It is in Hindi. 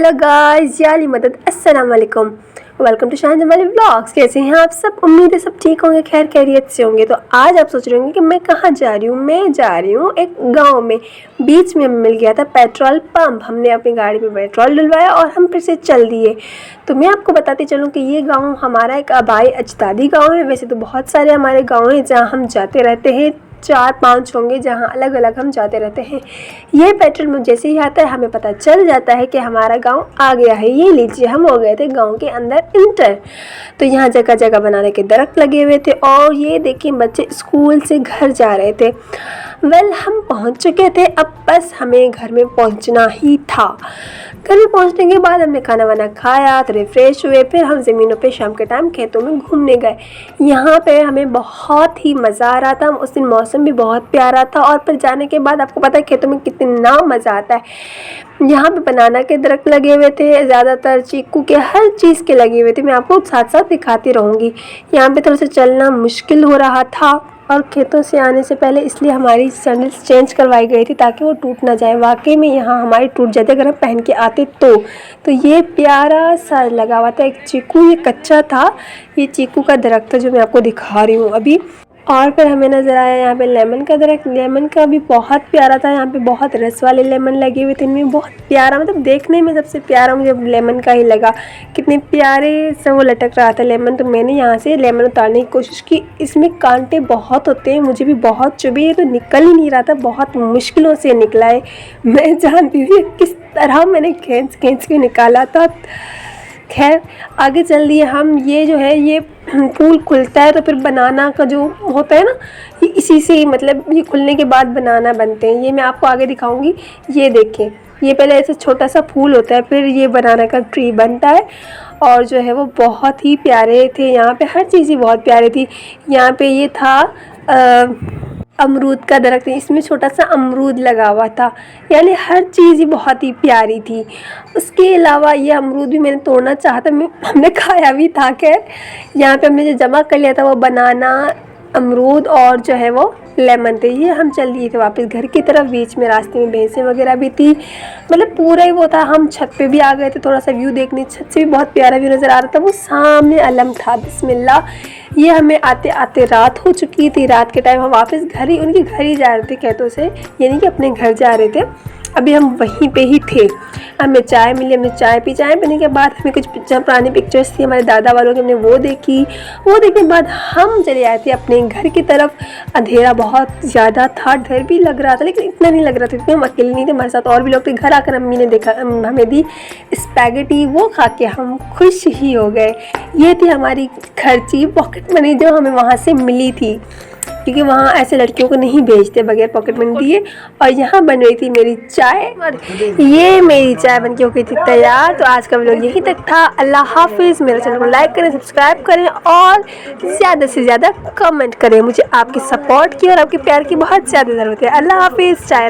हेलो गाइस, याली मदद, अस्सलाम वालेकुम। Welcome to Shahan Jamali vlogs. कैसे हैं आप सब? उम्मीद है सब ठीक होंगे, खैर खैरियत से होंगे। तो आज आप सोच रहे होंगे कि मैं कहाँ जा रही हूँ। मैं जा रही हूँ एक गांव में। बीच में मिल गया था पेट्रोल पंप, हमने अपनी गाड़ी में पेट्रोल डलवाया और हम फिर से चल दिए। तो मैं आपको बताती चलूँ कि ये गाँव हमारा एक आबाई अजदादी गाँव है। वैसे तो बहुत सारे हमारे गाँव हैं जहाँ हम जाते रहते हैं, 4-5 होंगे जहाँ अलग अलग हम जाते रहते हैं। ये पेट्रोल पंप जैसे ही आता है हमें पता चल जाता है कि हमारा गांव आ गया है। ये लीजिए, हम हो गए थे गांव के अंदर इंटर। तो यहाँ जगह जगह बनाने के दरख्त लगे हुए थे और ये देखिए बच्चे स्कूल से घर जा रहे थे। हम पहुँच चुके थे, अब बस हमें घर में पहुँचना ही था। घर में पहुँचने के बाद हमने खाना वाना खाया, तो रिफ्रेश हुए, फिर हम ज़मीनों पे शाम के टाइम खेतों में घूमने गए। यहाँ पे हमें बहुत ही मज़ा आ रहा था। उस दिन मौसम भी बहुत प्यारा था और फिर जाने के बाद आपको पता है खेतों में कितना मज़ा आता है। यहाँ पे बनाना के दरख्त लगे हुए थे, ज़्यादातर चीकू के, हर चीज़ के लगे हुए थे। मैं आपको साथ साथ दिखाती रहूँगी। यहाँ पे थोड़ा सा चलना मुश्किल हो रहा था और खेतों से आने से पहले इसलिए हमारी सैंडल्स चेंज करवाई गई थी ताकि वो टूट ना जाए। वाकई में यहाँ हमारी टूट जाते अगर हम पहन के आते तो ये प्यारा सा लगा हुआ था एक चीकू। ये कच्चा था, ये चीकू का दरख्त था जो मैं आपको दिखा रही हूँ अभी। और फिर हमें नज़र आया यहाँ पे लेमन का दरख्त। लेमन का भी बहुत प्यारा था। यहाँ पे बहुत रस वाले लेमन लगे हुए थे। इनमें बहुत प्यारा, मतलब देखने में सबसे प्यारा मुझे लेमन का ही लगा। कितने प्यारे से वो लटक रहा था लेमन। तो मैंने यहाँ से लेमन उतारने की कोशिश की। इसमें कांटे बहुत होते हैं, मुझे भी बहुत चुभी। ये तो निकल ही नहीं रहा था, बहुत मुश्किलों से निकला है। मैं जानती हूँ किस तरह मैंने खींच के निकाला था। खैर आगे चल दिए हम। ये जो है ये फूल खुलता है तो फिर बनाना का जो होता है ना, ये इसी से ही, मतलब ये खुलने के बाद बनाना बनते हैं। ये मैं आपको आगे दिखाऊंगी। ये देखें, ये पहले ऐसे छोटा सा फूल होता है, फिर ये बनाना का ट्री बनता है। और जो है वो बहुत ही प्यारे थे। यहाँ पे हर चीज़ ही बहुत प्यारी थी। यहाँ पे ये था अमरूद का दरख्त, इसमें छोटा सा अमरूद लगा हुआ था। यानी हर चीज़ ही बहुत ही प्यारी थी। उसके अलावा ये अमरूद भी मैंने तोड़ना चाहा था, हमने खाया भी था। खैर यहाँ पे हमने जो जमा कर लिया था वो बनाना, अमरूद और जो है वो लेमन थे। ये हम चल दिए थे वापस घर की तरफ। बीच में रास्ते में भैंसें वगैरह भी थी, मतलब पूरा ही वो था। हम छत पे भी आ गए थे थोड़ा सा व्यू देखने। छत से भी बहुत प्यारा व्यू नज़र आ रहा था। वो सामने अलम था, बिस्मिल्लाह। ये हमें आते आते रात हो चुकी थी। रात के टाइम हम वापस उनके घर ही जा रहे थे खेतों से, यानी कि अपने घर जा रहे थे। अभी हम वहीं पे ही थे। हमें चाय मिली, हमने चाय पी। चाय पीने के बाद हमें कुछ पुरानी पिक्चर्स थी हमारे दादा वालों की, हमने वो देखी। वो देखने के बाद हम चले आए थे अपने घर की तरफ। अंधेरा बहुत ज़्यादा था, डर भी लग रहा था, लेकिन इतना नहीं लग रहा था क्योंकि हम अकेले नहीं थे, हमारे साथ और भी लोग थे। घर आकर अम्मी ने देखा, हमें दी स्पैगेटी, वो खा के हम खुश ही हो गए। ये थी हमारी खर्ची पॉकेट मनी जो हमें वहाँ से मिली थी, क्योंकि वहाँ ऐसे लड़कियों को नहीं भेजते बगैर पॉकेट मनी दिए। और यहाँ बन रही थी मेरी चाय, और ये मेरी चाय बन के हो गई थी तैयार। तो आज का व्लॉग यहीं तक था। अल्लाह हाफिज़। मेरे चैनल को लाइक करें, सब्सक्राइब करें और ज़्यादा से ज़्यादा कमेंट करें। मुझे आपकी सपोर्ट की और आपके प्यार की बहुत ज़्यादा ज़रूरत है। अल्लाह हाफिज़। चाय